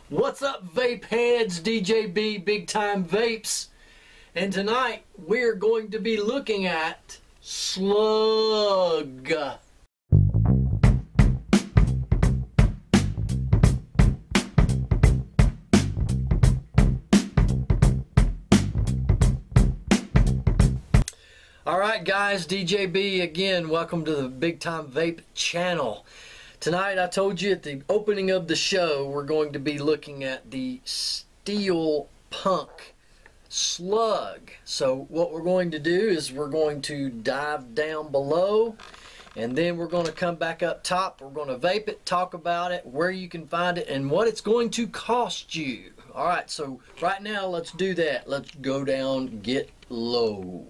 What's up, vape heads? DJ B, Big Time Vapes. And tonight we're going to be looking at Slug. Alright guys, DJ B again. Welcome to the Big Time Vape channel. Tonight, I told you at the opening of the show, we're going to be looking at the Steel Punk Slug. So what we're going to do is we're going to dive down below, and then we're going to come back up top. We're going to vape it, talk about it, where you can find it, and what it's going to cost you. Alright, so right now, let's do that. Let's go down, get low.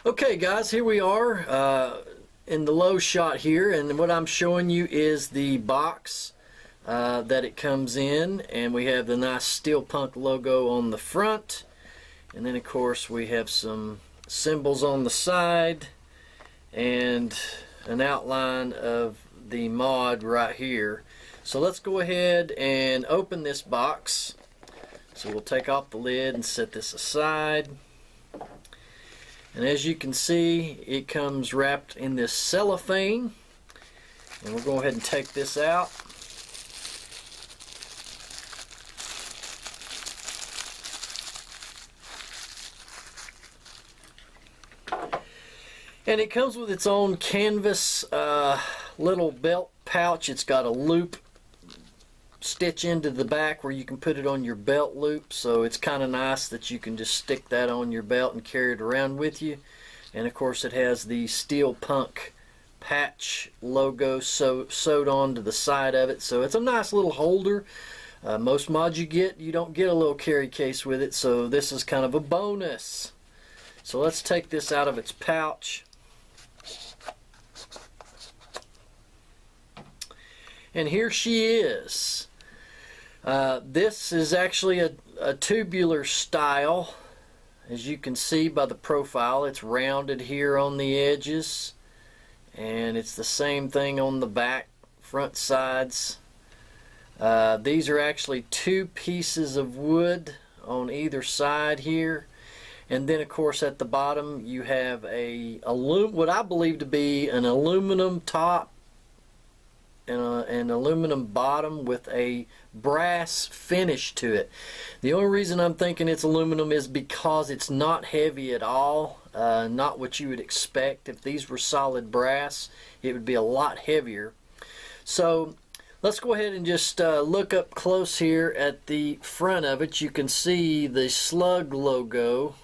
Okay guys, here we are in the low shot here, and what I'm showing you is the box that it comes in, and we have the nice Steel Punk logo on the front, and then of course we have some symbols on the side and an outline of the mod right here. So let's go ahead and open this box. So we'll take off the lid and set this aside. And as you can see, it comes wrapped in this cellophane. And we'll go ahead and take this out. And it comes with its own canvas little belt pouch. It's got a loop stitch into the back where you can put it on your belt loop, so it's kind of nice that you can just stick that on your belt and carry it around with you. And of course it has the Steel Punk patch logo sewed onto the side of it, so it's a nice little holder. Most mods you don't get a little carry case with it, so this is kind of a bonus. So let's take this out of its pouch. And here she is. This is actually a tubular style. As you can see by the profile, it's rounded here on the edges, and it's the same thing on the back, front sides. These are actually two pieces of wood on either side here, and then of course at the bottom you have what I believe to be an aluminum top and an aluminum bottom with a brass finish to it. The only reason I'm thinking it's aluminum is because it's not heavy at all, not what you would expect. If these were solid brass, it would be a lot heavier. So let's go ahead and just look up close here at the front of it. You can see the Slug logo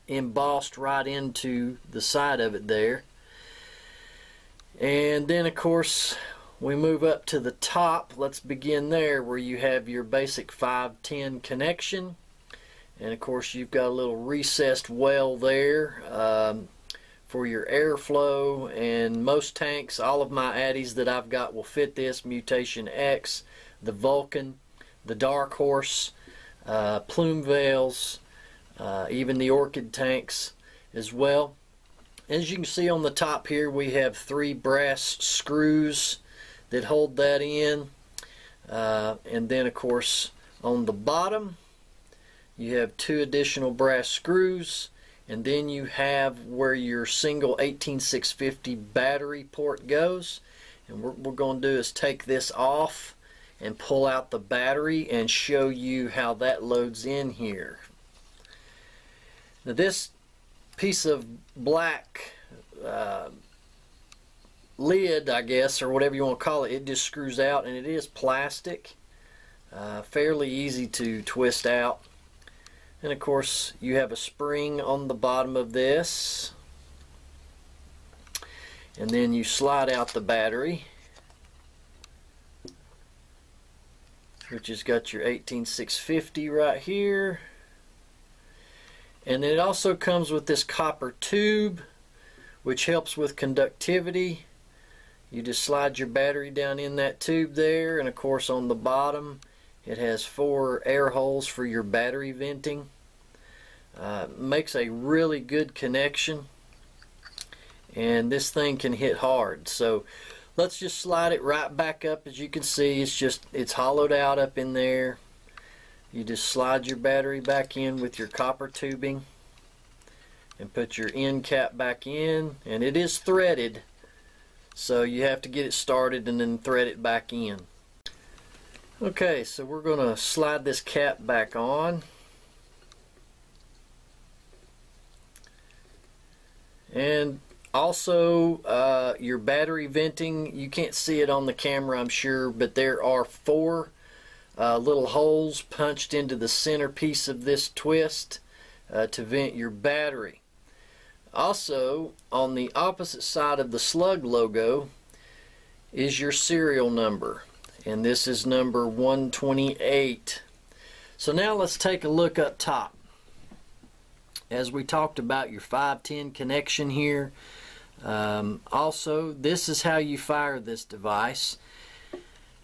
embossed right into the side of it there. And then of course we move up to the top. Let's begin there where you have your basic 510 connection, and of course you've got a little recessed well there for your airflow. And most tanks, all of my Addies that I've got will fit this: Mutation X, the Vulcan, the Dark Horse, Plume Veils, even the Orchid tanks as well. As you can see on the top here, we have 3 brass screws that hold that in, and then of course on the bottom you have 2 additional brass screws, and then you have where your single 18650 battery port goes. And what we're going to do is take this off and pull out the battery and show you how that loads in here. Now this piece of black lid, I guess, or whatever you want to call it, it just screws out, and it is plastic, fairly easy to twist out. And of course you have a spring on the bottom of this, and then you slide out the battery, which has got your 18650 right here. And then it also comes with this copper tube, which helps with conductivity. You just slide your battery down in that tube there, and of course on the bottom it has 4 air holes for your battery venting. Makes a really good connection, and this thing can hit hard. So let's just slide it right back up. As you can see, it's hollowed out up in there. You just slide your battery back in with your copper tubing and put your end cap back in, and it is threaded, so you have to get it started and then thread it back in. Okay, so we're going to slide this cap back on. And also your battery venting, you can't see it on the camera, I'm sure, but there are 4 little holes punched into the center piece of this twist to vent your battery. Also, on the opposite side of the Slug logo is your serial number, and this is number 128. So now let's take a look up top. As we talked about your 510 connection here, also this is how you fire this device.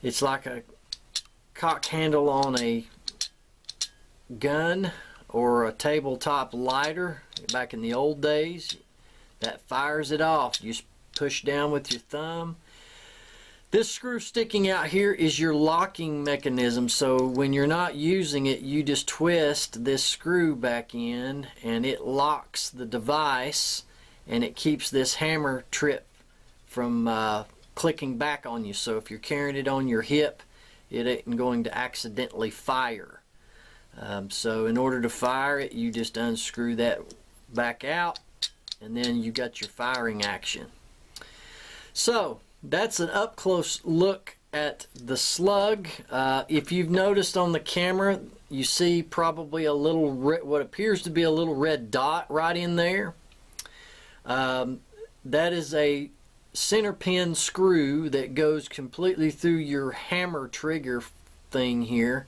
It's like a cock handle on a gun or a tabletop lighter back in the old days. That fires it off. You just push down with your thumb. This screw sticking out here is your locking mechanism, so when you're not using it, you just twist this screw back in and it locks the device, and it keeps this hammer trip from clicking back on you. So if you're carrying it on your hip, it ain't going to accidentally fire. So in order to fire it, you just unscrew that back out, and then you got your firing action. So that's an up close look at the Slug. If you've noticed on the camera, you see probably a little what appears to be a little red dot right in there. That is a center pin screw that goes completely through your hammer trigger thing here,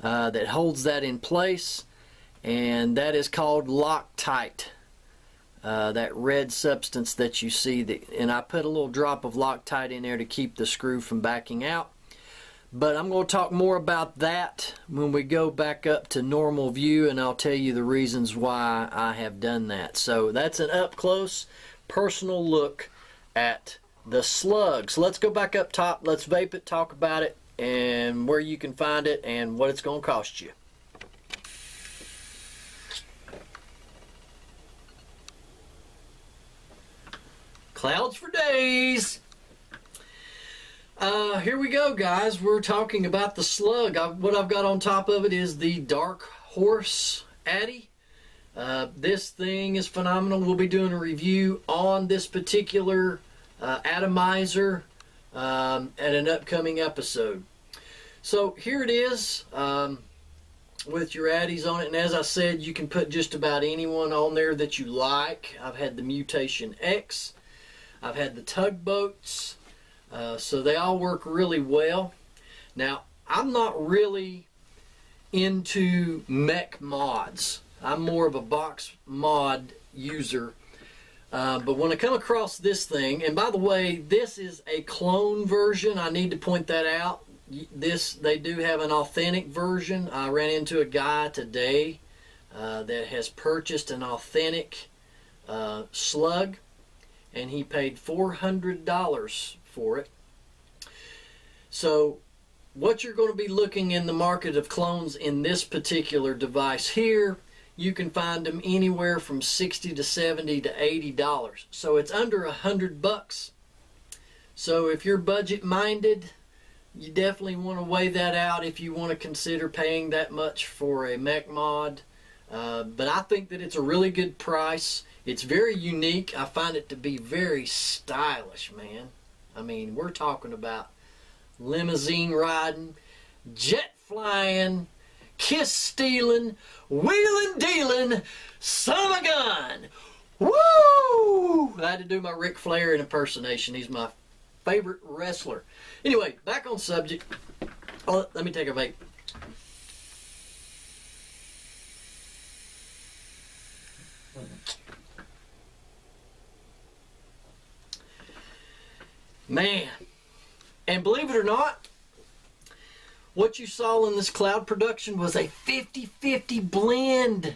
that holds that in place, and that is called Loctite. That red substance that you see, and I put a little drop of Loctite in there to keep the screw from backing out. But I'm going to talk more about that when we go back up to normal view, and I'll tell you the reasons why I have done that. So that's an up close personal look at the Slug. So let's go back up top, let's vape it, talk about it, and where you can find it and what it's going to cost you. Clouds for days. Here we go, guys. We're talking about the Slug. What I've got on top of it is the Dark Horse Addy. This thing is phenomenal. We'll be doing a review on this particular atomizer at an upcoming episode. So here it is with your addies on it, and as I said, you can put just about anyone on there that you like. I've had the Mutation X, I've had the Tugboats, so they all work really well. Now, I'm not really into mech mods. I'm more of a box mod user. But when I come across this thing, and by the way, this is a clone version. I need to point that out. They do have an authentic version. I ran into a guy today that has purchased an authentic Slug, and he paid $400 for it. So what you're going to be looking in the market of clones in this particular device here, you can find them anywhere from $60 to $70 to $80. So it's under $100. So if you're budget minded, you definitely want to weigh that out if you want to consider paying that much for a mech mod. But I think that it's a really good price. It's very unique. I find it to be very stylish, man. I mean, we're talking about limousine riding, jet flying, kiss stealing, wheeling dealing, son of a gun. Woo! I had to do my Ric Flair impersonation. He's my favorite wrestler. Anyway, back on subject. Oh, let me take a vape. Man, and believe it or not, what you saw in this cloud production was a 50-50 blend.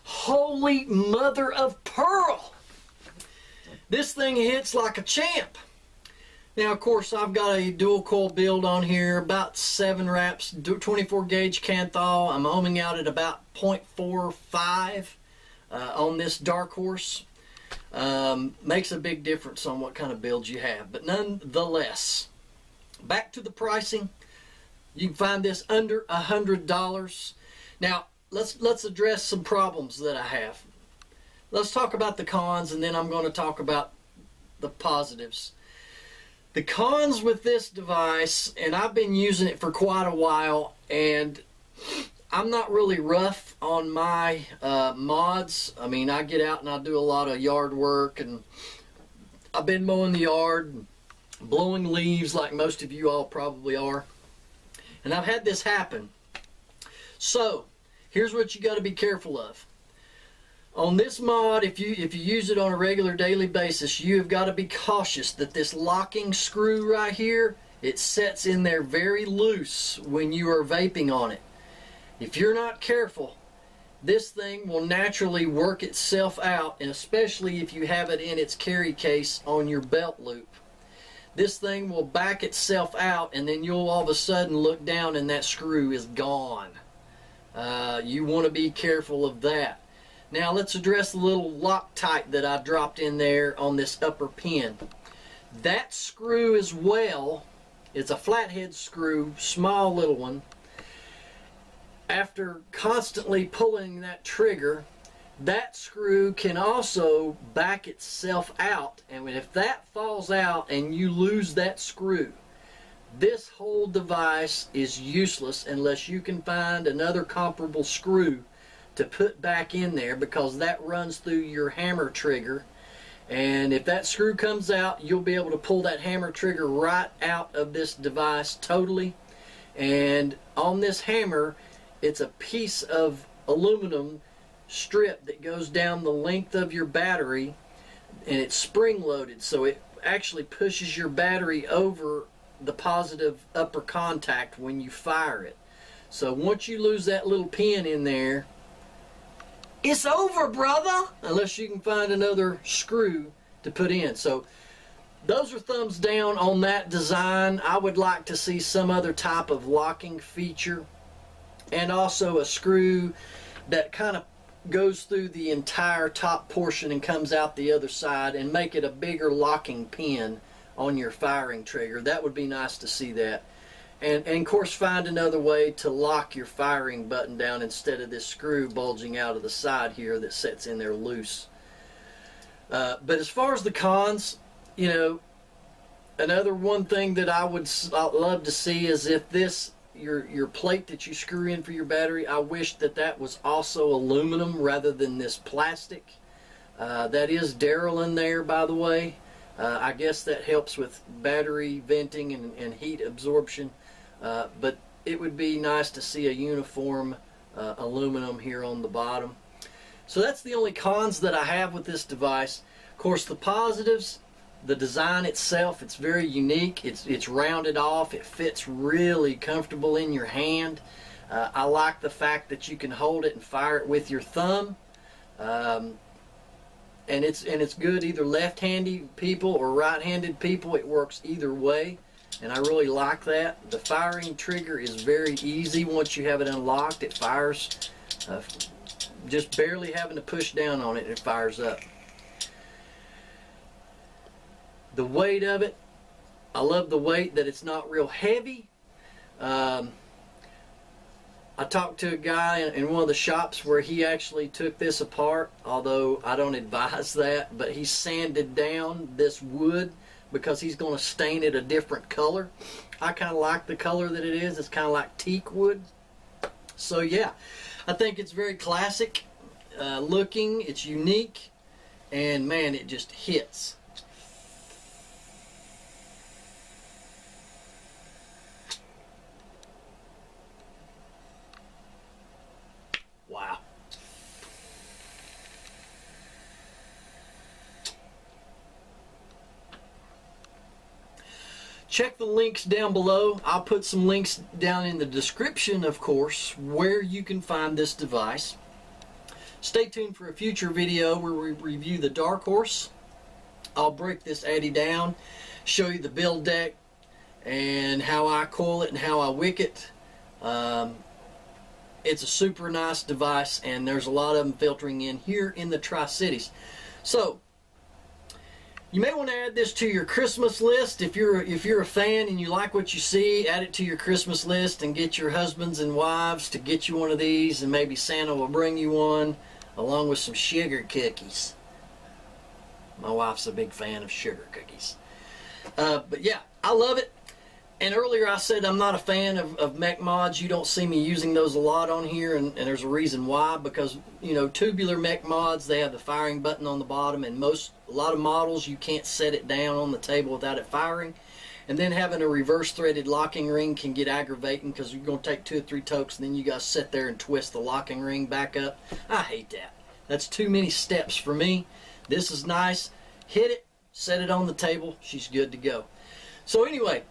Holy mother of pearl! This thing hits like a champ. Now, of course, I've got a dual coil build on here, about 7 wraps, 24 gauge Canthal. I'm ohming out at about 0.45 on this Dark Horse. Makes a big difference on what kind of build you have, but nonetheless, back to the pricing. You can find this under $100. Now, let's address some problems that I have. Let's talk about the cons, and then I'm going to talk about the positives. The cons with this device, and I've been using it for quite a while, and I'm not really rough on my mods. I mean, I get out and I do a lot of yard work, and I've been mowing the yard, blowing leaves like most of you all probably are. And I've had this happen. So, here's what you got to be careful of. On this mod, if you use it on a regular daily basis, you have got to be cautious that this locking screw right here, it sets in there very loose when you are vaping on it. If you're not careful, this thing will naturally work itself out, and especially if you have it in its carry case on your belt loop. This thing will back itself out, and then you'll all of a sudden look down and that screw is gone. You want to be careful of that. Now let's address the little Loctite that I dropped in there on this upper pin. That screw as well, it's a flathead screw, small little one. After constantly pulling that trigger, that screw can also back itself out, and if that falls out and you lose that screw, this whole device is useless unless you can find another comparable screw to put back in there, because that runs through your hammer trigger, and if that screw comes out, you'll be able to pull that hammer trigger right out of this device totally. And on this hammer, it's a piece of aluminum strip that goes down the length of your battery, and it's spring loaded, so it actually pushes your battery over the positive upper contact when you fire it. So once you lose that little pin in there, it's over, brother, unless you can find another screw to put in. So those are thumbs down on that design. I would like to see some other type of locking feature, and also a screw that kind of goes through the entire top portion and comes out the other side, and make it a bigger locking pin on your firing trigger. That would be nice to see that. And of course, find another way to lock your firing button down instead of this screw bulging out of the side here that sits in there loose. But as far as the cons, you know, another one thing that I'd love to see is if this, your plate that you screw in for your battery, I wish that that was also aluminum rather than this plastic. That is Daryl in there, by the way. I guess that helps with battery venting and heat absorption. But it would be nice to see a uniform aluminum here on the bottom. So that's the only cons that I have with this device. Of course, the positives, the design itself, it's very unique. It's rounded off. It fits really comfortable in your hand. I like the fact that you can hold it and fire it with your thumb. And it's good either left-handed people or right-handed people. It works either way, and I really like that. The firing trigger is very easy once you have it unlocked. It fires, just barely having to push down on it, it fires up. The weight of it, I love the weight, that it's not real heavy. I talked to a guy in one of the shops where he actually took this apart, although I don't advise that, but he sanded down this wood because he's going to stain it a different color. I kind of like the color that it is. It's kind of like teak wood. So yeah, I think it's very classic looking. It's unique, and man, it just hits. Wow. Check the links down below. I'll put some links down in the description, of course, where you can find this device. Stay tuned for a future video where we review the Dark Horse. I'll break this Addy down, show you the build deck and how I coil it and how I wick it. It's a super nice device, and there's a lot of them filtering in here in the Tri-Cities. So you may want to add this to your Christmas list. If you're a fan and you like what you see, add it to your Christmas list and get your husbands and wives to get you one of these, and maybe Santa will bring you one along with some sugar cookies. My wife's a big fan of sugar cookies. But yeah, I love it. And earlier I said I'm not a fan of mech mods. You don't see me using those a lot on here, and there's a reason why. Because, you know, tubular mech mods, they have the firing button on the bottom, and a lot of models you can't set it down on the table without it firing. And then having a reverse threaded locking ring can get aggravating, because you're going to take 2 or 3 tokes and then you got to sit there and twist the locking ring back up. I hate that. That's too many steps for me. This is nice. Hit it, set it on the table, she's good to go. So anyway,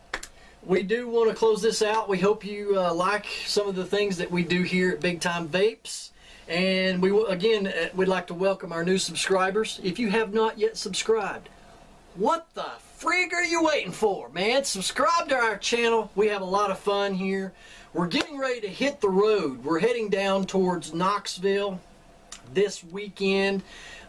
we do want to close this out. We hope you like some of the things that we do here at Big Time Vapes. And again, we'd like to welcome our new subscribers. If you have not yet subscribed, what the frig are you waiting for, man? Subscribe to our channel. We have a lot of fun here. We're getting ready to hit the road. We're heading down towards Knoxville this weekend.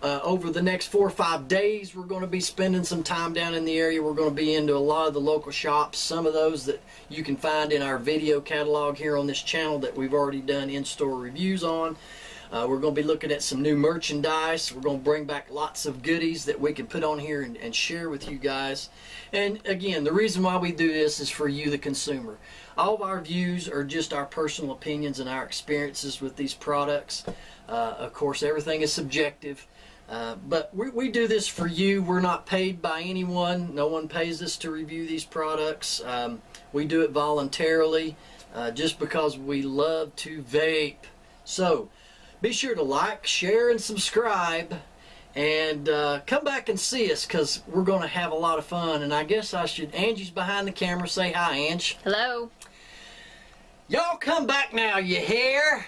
Over the next 4 or 5 days, we're going to be spending some time down in the area. We're going to be into a lot of the local shops, some of those that you can find in our video catalog here on this channel that we've already done in-store reviews on. We're going to be looking at some new merchandise. We're going to bring back lots of goodies that we can put on here and share with you guys. And again, the reason why we do this is for you, the consumer. All of our views are just our personal opinions and our experiences with these products. Of course, everything is subjective. But we do this for you. We're not paid by anyone. No one pays us to review these products. We do it voluntarily just because we love to vape. So be sure to like, share, and subscribe. And come back and see us, because we're going to have a lot of fun. And I guess Angie's behind the camera. Say hi, Ange. Hello. Y'all come back now, you hear?